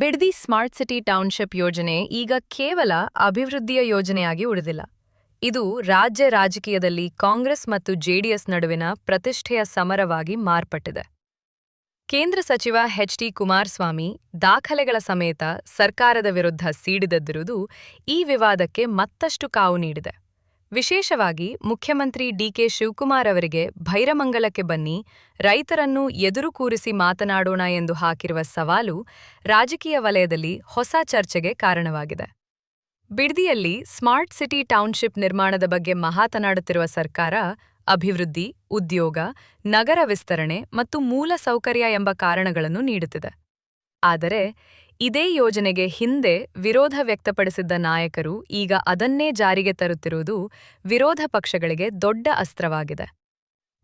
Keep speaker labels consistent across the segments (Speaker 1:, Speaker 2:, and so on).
Speaker 1: Bidadi smart city township ಯೋಜನೆ ಈಗ ಕೇವಲ ಅಭಿವೃದ್ಧಿಯ ಯೋಜನೆಯಾಗಿ ಉಳಿದಿಲ್ಲ. ಇದು ರಾಜ್ಯ ರಾಜಕೀಯದಲ್ಲಿ ಕಾಂಗ್ರೆಸ್ ಮತ್ತು ಜೆಡಿಎಸ್ ನಡುವಿನ ಪ್ರತಿಷ್ಠೆಯ ಸಮರವಾಗಿ ಮಾರ್ಪಟ್ಟಿದೆ. ಕೇಂದ್ರ ಸಚಿವ ಎಚ್.ಡಿ. ಕುಮಾರಸ್ವಾಮಿ ದಾಖಲೆಗಳ ಸಮೇತ ಸರ್ಕಾರದ ವಿರುದ್ಧ ಸಿಡಿದೆದ್ದಿರುವುದು ಈ ವಿವಾದಕ್ಕೆ ಮತ್ತಷ್ಟು ಕಾವು ನೀಡಿದೆ. ವಿಶೇಷವಾಗಿ ಮುಖ್ಯಮಂತ್ರಿ ಡಿ.ಕೆ. ಶಿವಕುಮಾರ್ ಅವರಿಗೆ ಭೈರಮಂಗಲಕ್ಕೆ ಬನ್ನಿ, ರೈತರನ್ನು ಎದುರು ಕೂರಿಸಿ ಮಾತನಾಡೋಣ ಎಂದು ಹಾಕಿರುವ ಸವಾಲು ರಾಜಕೀಯ ವಲಯದಲ್ಲಿ ಹೊಸ ಚರ್ಚೆಗೆ ಕಾರಣವಾಗಿದೆ. ಬಿಡದಿಯಲ್ಲಿ ಸ್ಮಾರ್ಟ್ ಸಿಟಿ ಟೌನ್ಶಿಪ್ ನಿರ್ಮಾಣದ ಬಗ್ಗೆ ಮಾತನಾಡುತ್ತಿರುವ ಸರ್ಕಾರ ಅಭಿವೃದ್ಧಿ, ಉದ್ಯೋಗ, ನಗರ ವಿಸ್ತರಣೆ ಮತ್ತು ಮೂಲ ಸೌಕರ್ಯ ಎಂಬ ಕಾರಣಗಳನ್ನು ನೀಡುತ್ತಿದೆ. ಆದರೆ ಇದೇ ಯೋಜನೆಗೆ ಹಿಂದೆ ವಿರೋಧ ವ್ಯಕ್ತಪಡಿಸಿದ್ದ ನಾಯಕರು ಈಗ ಅದನ್ನೇ ಜಾರಿಗೆ ತರುತ್ತಿರುವುದು ವಿರೋಧ ಪಕ್ಷಗಳಿಗೆ ದೊಡ್ಡ ಅಸ್ತ್ರವಾಗಿದೆ.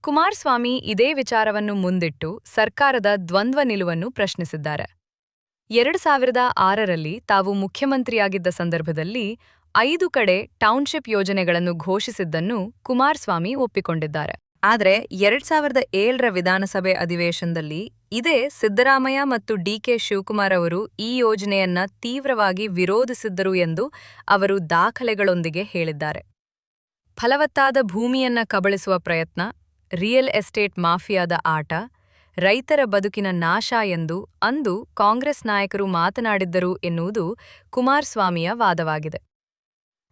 Speaker 1: ಕುಮಾರಸ್ವಾಮಿ ಇದೇ ವಿಚಾರವನ್ನು ಮುಂದಿಟ್ಟು ಸರ್ಕಾರದ ದ್ವಂದ್ವ ನಿಲುವನ್ನು ಪ್ರಶ್ನಿಸಿದ್ದಾರೆ. 2006ರಲ್ಲಿ ತಾವು ಮುಖ್ಯಮಂತ್ರಿಯಾಗಿದ್ದ ಸಂದರ್ಭದಲ್ಲಿ 5 ಕಡೆ ಟೌನ್ಶಿಪ್ ಯೋಜನೆಗಳನ್ನು ಘೋಷಿಸಿದ್ದನ್ನು ಕುಮಾರಸ್ವಾಮಿ ಒಪ್ಪಿಕೊಂಡಿದ್ದಾರೆ. ಆದರೆ 2007ರ ವಿಧಾನಸಭೆ ಅಧಿವೇಶನದಲ್ಲಿ ಇದೇ ಸಿದ್ದರಾಮಯ್ಯ ಮತ್ತು ಡಿ.ಕೆ. ಶಿವಕುಮಾರ್ ಅವರು ಈ ಯೋಜನೆಯನ್ನ ತೀವ್ರವಾಗಿ ವಿರೋಧಿಸಿದ್ದರು ಎಂದು ಅವರು ದಾಖಲೆಗಳೊಂದಿಗೆ ಹೇಳಿದ್ದಾರೆ. ಫಲವತ್ತಾದ ಭೂಮಿಯನ್ನ ಕಬಳಿಸುವ ಪ್ರಯತ್ನ, ರಿಯಲ್ ಎಸ್ಟೇಟ್ ಮಾಫಿಯಾದ ಆಟ, ರೈತರ ಬದುಕಿನ ನಾಶ ಎಂದು ಅಂದು ಕಾಂಗ್ರೆಸ್ ನಾಯಕರು ಮಾತನಾಡಿದ್ದರು ಎನ್ನುವುದು ಕುಮಾರಸ್ವಾಮಿಯ ವಾದವಾಗಿದೆ.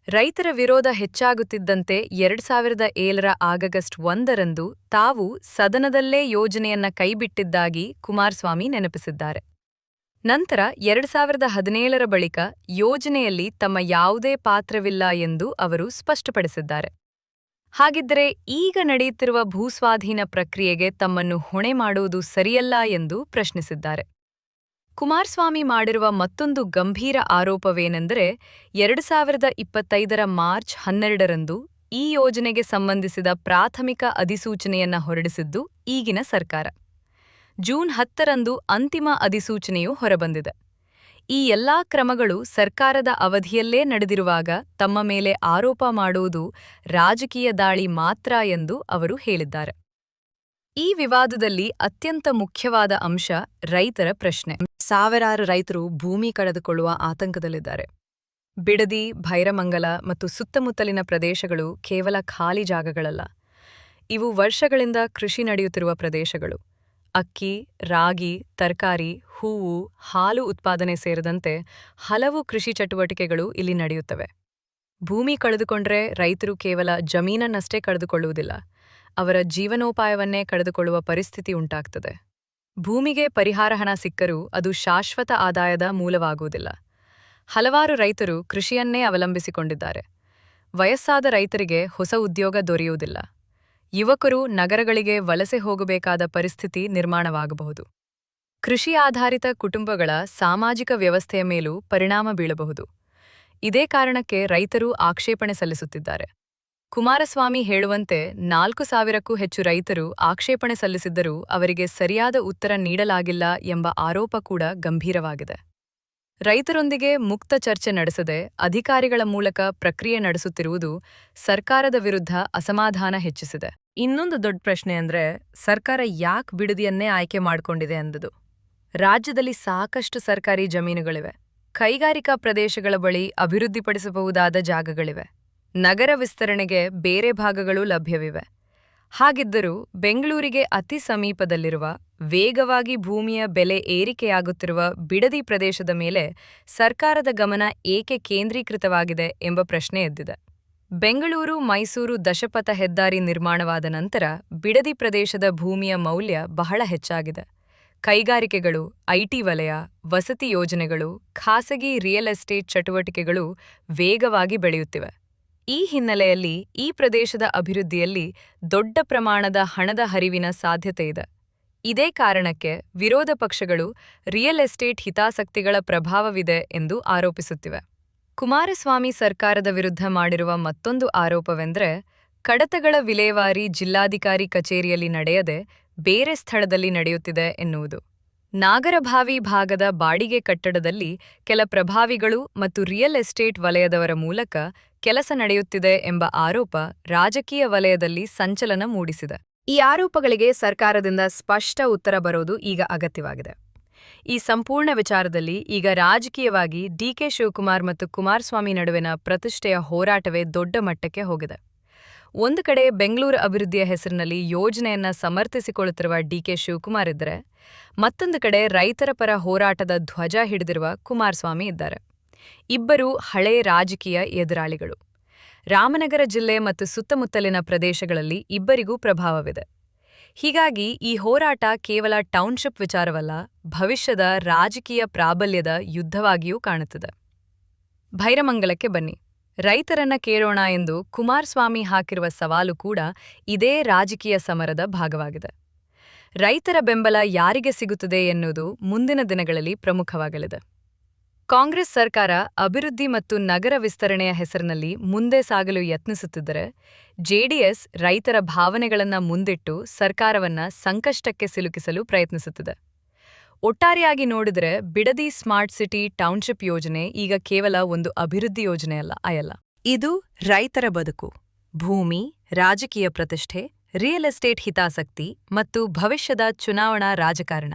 Speaker 1: ರೈತರ ವಿರೋಧ ಹೆಚ್ಚಾಗುತ್ತಿದ್ದಂತೆ 2007ರ ಆಗಸ್ಟ್ 1ರಂದು ತಾವು ಸದನದಲ್ಲೇ ಯೋಜನೆಯನ್ನ ಕೈಬಿಟ್ಟಿದ್ದಾಗಿ ಕುಮಾರಸ್ವಾಮಿ ನೆನಪಿಸಿದ್ದಾರೆ. ನಂತರ 2017ರ ಬಳಿಕ ಯೋಜನೆಯಲ್ಲಿ ತಮ್ಮ ಯಾವುದೇ ಪಾತ್ರವಿಲ್ಲ ಎಂದು ಅವರು ಸ್ಪಷ್ಟಪಡಿಸಿದ್ದಾರೆ. ಹಾಗಿದ್ದರೆ ಈಗ ನಡೆಯುತ್ತಿರುವ ಭೂಸ್ವಾಧೀನ ಪ್ರಕ್ರಿಯೆಗೆ ತಮ್ಮನ್ನು ಹೊಣೆ ಮಾಡುವುದು ಸರಿಯಲ್ಲ ಎಂದು ಪ್ರಶ್ನಿಸಿದ್ದಾರೆ. ಕುಮಾರಸ್ವಾಮಿ ಮಾಡಿರುವ ಮತ್ತೊಂದು ಗಂಭೀರ ಆರೋಪವೇನೆಂದರೆ 2025ರ ಮಾರ್ಚ್ 12ರಂದು ಈ ಯೋಜನೆಗೆ ಸಂಬಂಧಿಸಿದ ಪ್ರಾಥಮಿಕ ಅಧಿಸೂಚನೆಯನ್ನ ಹೊರಡಿಸಿದ್ದು ಈಗಿನ ಸರ್ಕಾರ. ಜೂನ್ 10ರಂದು ಅಂತಿಮ ಅಧಿಸೂಚನೆಯು ಹೊರಬಂದಿದೆ. ಈ ಎಲ್ಲಾ ಕ್ರಮಗಳು ಸರ್ಕಾರದ ಅವಧಿಯಲ್ಲೇ ನಡೆದಿರುವಾಗ ತಮ್ಮ ಮೇಲೆ ಆರೋಪ ಮಾಡುವುದು ರಾಜಕೀಯ ದಾಳಿ ಮಾತ್ರ ಎಂದು ಅವರು ಹೇಳಿದ್ದಾರೆ. ಈ ವಿವಾದದಲ್ಲಿ ಅತ್ಯಂತ ಮುಖ್ಯವಾದ ಅಂಶ ರೈತರ ಪ್ರಶ್ನೆ. ಸಾವಿರಾರು ರೈತರು ಭೂಮಿ ಕಳೆದುಕೊಳ್ಳುವ ಆತಂಕದಲ್ಲಿದ್ದಾರೆ. ಬಿಡದಿ, ಭೈರಮಂಗಲ ಮತ್ತು ಸುತ್ತಮುತ್ತಲಿನ ಪ್ರದೇಶಗಳು ಕೇವಲ ಖಾಲಿ ಜಾಗಗಳಲ್ಲ. ಇವು ವರ್ಷಗಳಿಂದ ಕೃಷಿ ನಡೆಯುತ್ತಿರುವ ಪ್ರದೇಶಗಳು. ಅಕ್ಕಿ, ರಾಗಿ, ತರಕಾರಿ, ಹೂವು, ಹಾಲು ಉತ್ಪಾದನೆ ಸೇರಿದಂತೆ ಹಲವು ಕೃಷಿ ಚಟುವಟಿಕೆಗಳು ಇಲ್ಲಿ ನಡೆಯುತ್ತವೆ. ಭೂಮಿ ಕಳೆದುಕೊಂಡ್ರೆ ರೈತರು ಕೇವಲ ಜಮೀನನ್ನಷ್ಟೇ ಕಳೆದುಕೊಳ್ಳುವುದಿಲ್ಲ, ಅವರ ಜೀವನೋಪಾಯವನ್ನೇ ಕಳೆದುಕೊಳ್ಳುವ ಪರಿಸ್ಥಿತಿ ಉಂಟಾಗ್ತದೆ. ಭೂಮಿಗೆ ಪರಿಹಾರ ಹಣ ಸಿಕ್ಕರೂ ಅದು ಶಾಶ್ವತ ಆದಾಯದ ಮೂಲವಾಗುವುದಿಲ್ಲ. ಹಲವಾರು ರೈತರು ಕೃಷಿಯನ್ನೇ ಅವಲಂಬಿಸಿಕೊಂಡಿದ್ದಾರೆ. ವಯಸ್ಸಾದ ರೈತರಿಗೆ ಹೊಸ ಉದ್ಯೋಗ ದೊರೆಯುವುದಿಲ್ಲ. ಯುವಕರು ನಗರಗಳಿಗೆ ವಲಸೆ ಹೋಗಬೇಕಾದ ಪರಿಸ್ಥಿತಿ ನಿರ್ಮಾಣವಾಗಬಹುದು. ಕೃಷಿ ಆಧಾರಿತ ಕುಟುಂಬಗಳ ಸಾಮಾಜಿಕ ವ್ಯವಸ್ಥೆಯ ಮೇಲೂ ಪರಿಣಾಮ ಬೀಳಬಹುದು. ಇದೇ ಕಾರಣಕ್ಕೆ ರೈತರು ಆಕ್ಷೇಪಣೆ ಸಲ್ಲಿಸುತ್ತಿದ್ದಾರೆ. ಕುಮಾರಸ್ವಾಮಿ ಹೇಳುವಂತೆ 4,000ಕ್ಕೂ ಹೆಚ್ಚು ರೈತರು ಆಕ್ಷೇಪಣೆ ಸಲ್ಲಿಸಿದ್ದರೂ ಅವರಿಗೆ ಸರಿಯಾದ ಉತ್ತರ ನೀಡಲಾಗಿಲ್ಲ ಎಂಬ ಆರೋಪ ಕೂಡ ಗಂಭೀರವಾಗಿದೆ. ರೈತರೊಂದಿಗೆ ಮುಕ್ತ ಚರ್ಚೆ ನಡೆಸದೆ ಅಧಿಕಾರಿಗಳ ಮೂಲಕ ಪ್ರಕ್ರಿಯೆ ನಡೆಸುತ್ತಿರುವುದು ಸರ್ಕಾರದ ವಿರುದ್ಧ ಅಸಮಾಧಾನ ಹೆಚ್ಚಿಸಿದೆ. ಇನ್ನೊಂದು ದೊಡ್ಡ ಪ್ರಶ್ನೆ ಅಂದ್ರೆ ಸರ್ಕಾರ ಯಾಕೆ ಬಿಡದಿಯನ್ನೇ ಆಯ್ಕೆ ಮಾಡಿಕೊಂಡಿದೆ ಎಂಬುದು. ರಾಜ್ಯದಲ್ಲಿ ಸಾಕಷ್ಟು ಸರ್ಕಾರಿ ಜಮೀನುಗಳಿವೆ. ಕೈಗಾರಿಕಾ ಪ್ರದೇಶಗಳ ಬಳಿ ಅಭಿವೃದ್ಧಿಪಡಿಸಬಹುದಾದ ಜಾಗಗಳಿವೆ. ನಗರ ವಿಸ್ತರಣೆಗೆ ಬೇರೆ ಭಾಗಗಳು ಲಭ್ಯವಿವೆ. ಹಾಗಿದ್ದರೂ ಬೆಂಗಳೂರಿಗೆ ಅತಿ ಸಮೀಪದಲ್ಲಿರುವ, ವೇಗವಾಗಿ ಭೂಮಿಯ ಬೆಲೆ ಏರಿಕೆಯಾಗುತ್ತಿರುವ ಬಿಡದಿ ಪ್ರದೇಶದ ಮೇಲೆ ಸರ್ಕಾರದ ಗಮನ ಏಕೆ ಕೇಂದ್ರೀಕೃತವಾಗಿದೆ ಎಂಬ ಪ್ರಶ್ನೆ ಎದ್ದಿದೆ. ಬೆಂಗಳೂರು ಮೈಸೂರು ದಶಪಥ ಹೆದ್ದಾರಿ ನಿರ್ಮಾಣವಾದ ನಂತರ ಬಿಡದಿ ಪ್ರದೇಶದ ಭೂಮಿಯ ಮೌಲ್ಯ ಬಹಳ ಹೆಚ್ಚಾಗಿದೆ. ಕೈಗಾರಿಕೆಗಳು, ಐಟಿ ವಲಯ, ವಸತಿ ಯೋಜನೆಗಳು, ಖಾಸಗಿ ರಿಯಲ್ ಎಸ್ಟೇಟ್ ಚಟುವಟಿಕೆಗಳು ವೇಗವಾಗಿ ಬೆಳೆಯುತ್ತಿವೆ. ಈ ಹಿನ್ನೆಲೆಯಲ್ಲಿ ಈ ಪ್ರದೇಶದ ಅಭಿವೃದ್ಧಿಯಲ್ಲಿ ದೊಡ್ಡ ಪ್ರಮಾಣದ ಹಣದ ಹರಿವಿನ ಸಾಧ್ಯತೆಯಿದೆ. ಇದೇ ಕಾರಣಕ್ಕೆ ವಿರೋಧ ಪಕ್ಷಗಳು ರಿಯಲ್ ಎಸ್ಟೇಟ್ ಹಿತಾಸಕ್ತಿಗಳ ಪ್ರಭಾವವಿದೆ ಎಂದು ಆರೋಪಿಸುತ್ತಿವೆ. ಕುಮಾರಸ್ವಾಮಿ ಸರ್ಕಾರದ ವಿರುದ್ಧ ಮಾಡಿರುವ ಮತ್ತೊಂದು ಆರೋಪವೆಂದರೆ ಕಡತಗಳ ವಿಲೇವಾರಿ ಜಿಲ್ಲಾಧಿಕಾರಿ ಕಚೇರಿಯಲ್ಲಿ ನಡೆಯದೆ ಬೇರೆ ಸ್ಥಳದಲ್ಲಿ ನಡೆಯುತ್ತಿದೆ ಎನ್ನುವುದು. ನಾಗರಭಾವಿ ಭಾಗದ ಬಾಡಿಗೆ ಕಟ್ಟಡದಲ್ಲಿ ಕೆಲ ಪ್ರಭಾವಿಗಳು ಮತ್ತು ರಿಯಲ್ ಎಸ್ಟೇಟ್ ವಲಯದವರ ಮೂಲಕ ಕೆಲಸ ನಡೆಯುತ್ತಿದೆ ಎಂಬ ಆರೋಪ ರಾಜಕೀಯ ವಲಯದಲ್ಲಿ ಸಂಚಲನ ಮೂಡಿಸಿದೆ. ಈ ಆರೋಪಗಳಿಗೆ ಸರ್ಕಾರದಿಂದ ಸ್ಪಷ್ಟ ಉತ್ತರ ಬರೋದು ಈಗ ಅಗತ್ಯವಾಗಿದೆ. ಈ ಸಂಪೂರ್ಣ ವಿಚಾರದಲ್ಲಿ ಈಗ ರಾಜಕೀಯವಾಗಿ ಡಿಕೆ ಶಿವಕುಮಾರ್ ಮತ್ತು ಕುಮಾರಸ್ವಾಮಿ ನಡುವಿನ ಪ್ರತಿಷ್ಠೆಯ ಹೋರಾಟವೇ ದೊಡ್ಡ ಮಟ್ಟಕ್ಕೆ ಹೋಗಿದೆ. ಒಂದು ಕಡೆ ಬೆಂಗಳೂರು ಅಭಿವೃದ್ಧಿಯ ಹೆಸರಿನಲ್ಲಿ ಯೋಜನೆಯನ್ನ ಸಮರ್ಥಿಸಿಕೊಳ್ಳುತ್ತಿರುವ ಡಿಕೆ ಶಿವಕುಮಾರ್ ಇದ್ದರೆ, ಮತ್ತೊಂದು ಕಡೆ ರೈತರ ಪರ ಹೋರಾಟದ ಧ್ವಜ ಹಿಡಿದಿರುವ ಕುಮಾರಸ್ವಾಮಿ ಇದ್ದಾರೆ. ಇಬ್ಬರೂ ಹಳೇ ರಾಜಕೀಯ ಎದುರಾಳಿಗಳು. ರಾಮನಗರ ಜಿಲ್ಲೆ ಮತ್ತು ಸುತ್ತಮುತ್ತಲಿನ ಪ್ರದೇಶಗಳಲ್ಲಿ ಇಬ್ಬರಿಗೂ ಪ್ರಭಾವವಿದೆ. ಹೀಗಾಗಿ ಈ ಹೋರಾಟ ಕೇವಲ ಟೌನ್ಶಿಪ್ ವಿಚಾರವಲ್ಲ, ಭವಿಷ್ಯದ ರಾಜಕೀಯ ಪ್ರಾಬಲ್ಯದ ಯುದ್ಧವಾಗಿಯೂ ಕಾಣುತ್ತದೆ. ಭೈರಮಂಗಲಕ್ಕೆ ಬನ್ನಿ. ರೈತರನ್ನ ಕೇಳೋಣ ಎಂದು ಕುಮಾರಸ್ವಾಮಿ ಹಾಕಿರುವ ಸವಾಲು ಕೂಡ ಇದೇ ರಾಜಕೀಯ ಸಮರದ ಭಾಗವಾಗಿದೆ. ರೈತರ ಬೆಂಬಲ ಯಾರಿಗೆ ಸಿಗುತ್ತದೆ ಎನ್ನುವುದು ಮುಂದಿನ ದಿನಗಳಲ್ಲಿ ಪ್ರಮುಖವಾಗಲಿದೆ. ಕಾಂಗ್ರೆಸ್ ಸರ್ಕಾರ ಅಭಿವೃದ್ಧಿ ಮತ್ತು ನಗರ ವಿಸ್ತರಣೆಯ ಹೆಸರಿನಲ್ಲಿ ಮುಂದೆ ಸಾಗಲು ಯತ್ನಿಸುತ್ತಿದ್ದರೆ, ಜೆಡಿಎಸ್ ರೈತರ ಭಾವನೆಗಳನ್ನು ಮುಂದಿಟ್ಟು ಸರ್ಕಾರವನ್ನ ಸಂಕಷ್ಟಕ್ಕೆ ಸಿಲುಕಿಸಲು ಪ್ರಯತ್ನಿಸುತ್ತಿದೆ. ಒಟ್ಟಾರೆಯಾಗಿ ನೋಡಿದರೆ ಬಿಡದಿ ಸ್ಮಾರ್ಟ್ ಸಿಟಿ ಟೌನ್ಶಿಪ್ ಯೋಜನೆ ಈಗ ಕೇವಲ ಒಂದು ಅಭಿವೃದ್ಧಿ ಯೋಜನೆಯಲ್ಲ. ಇದು ರೈತರ ಬದುಕು, ಭೂಮಿ, ರಾಜಕೀಯ ಪ್ರತಿಷ್ಠೆ, ರಿಯಲ್ ಎಸ್ಟೇಟ್ ಹಿತಾಸಕ್ತಿ ಮತ್ತು ಭವಿಷ್ಯದ ಚುನಾವಣಾ ರಾಜಕಾರಣ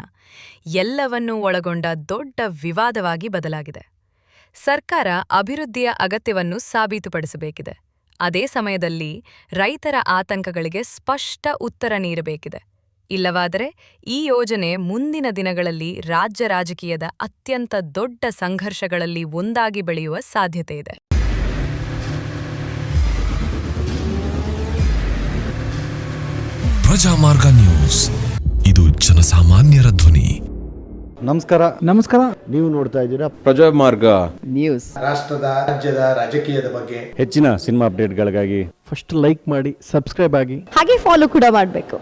Speaker 1: ಎಲ್ಲವನ್ನೂ ಒಳಗೊಂಡ ದೊಡ್ಡ ವಿವಾದವಾಗಿ ಬದಲಾಗಿದೆ. ಸರ್ಕಾರ ಅಭಿವೃದ್ಧಿಯ ಅಗತ್ಯವನ್ನು ಸಾಬೀತುಪಡಿಸಬೇಕಿದೆ. ಅದೇ ಸಮಯದಲ್ಲಿ ರೈತರ ಆತಂಕಗಳಿಗೆ ಸ್ಪಷ್ಟ ಉತ್ತರ ನೀಡಬೇಕಿದೆ. ಇಲ್ಲವಾದರೆ ಈ ಯೋಜನೆ ಮುಂದಿನ ದಿನಗಳಲ್ಲಿ ರಾಜ್ಯ ರಾಜಕೀಯದ ಅತ್ಯಂತ ದೊಡ್ಡ ಸಂಘರ್ಷಗಳಲ್ಲಿ ಒಂದಾಗಿ ಬೆಳೆಯುವ ಸಾಧ್ಯತೆಯಿದೆ.
Speaker 2: ಪ್ರಜಾಮಾರ್ಗ ನ್ಯೂಸ್, ಇದು ಜನಸಾಮಾನ್ಯರ ಧ್ವನಿ.
Speaker 3: ನಮಸ್ಕಾರ.
Speaker 4: ನೀವು ನೋಡ್ತಾ ಇದ್ದೀರಾ
Speaker 5: ಪ್ರಜಾಮಾರ್ಗ
Speaker 3: ನ್ಯೂಸ್.
Speaker 4: ರಾಷ್ಟ್ರದ ರಾಜ್ಯದ ರಾಜಕೀಯದ ಬಗ್ಗೆ
Speaker 5: ಹೆಚ್ಚಿನ ಸಿನಿಮಾ ಅಪ್ಡೇಟ್ಗಳಿಗಾಗಿ
Speaker 3: ಫಸ್ಟ್ ಲೈಕ್ ಮಾಡಿ, ಸಬ್ಸ್ಕ್ರೈಬ್ ಆಗಿ,
Speaker 6: ಹಾಗೆ ಫಾಲೋ ಕೂಡ ಮಾಡಬೇಕು.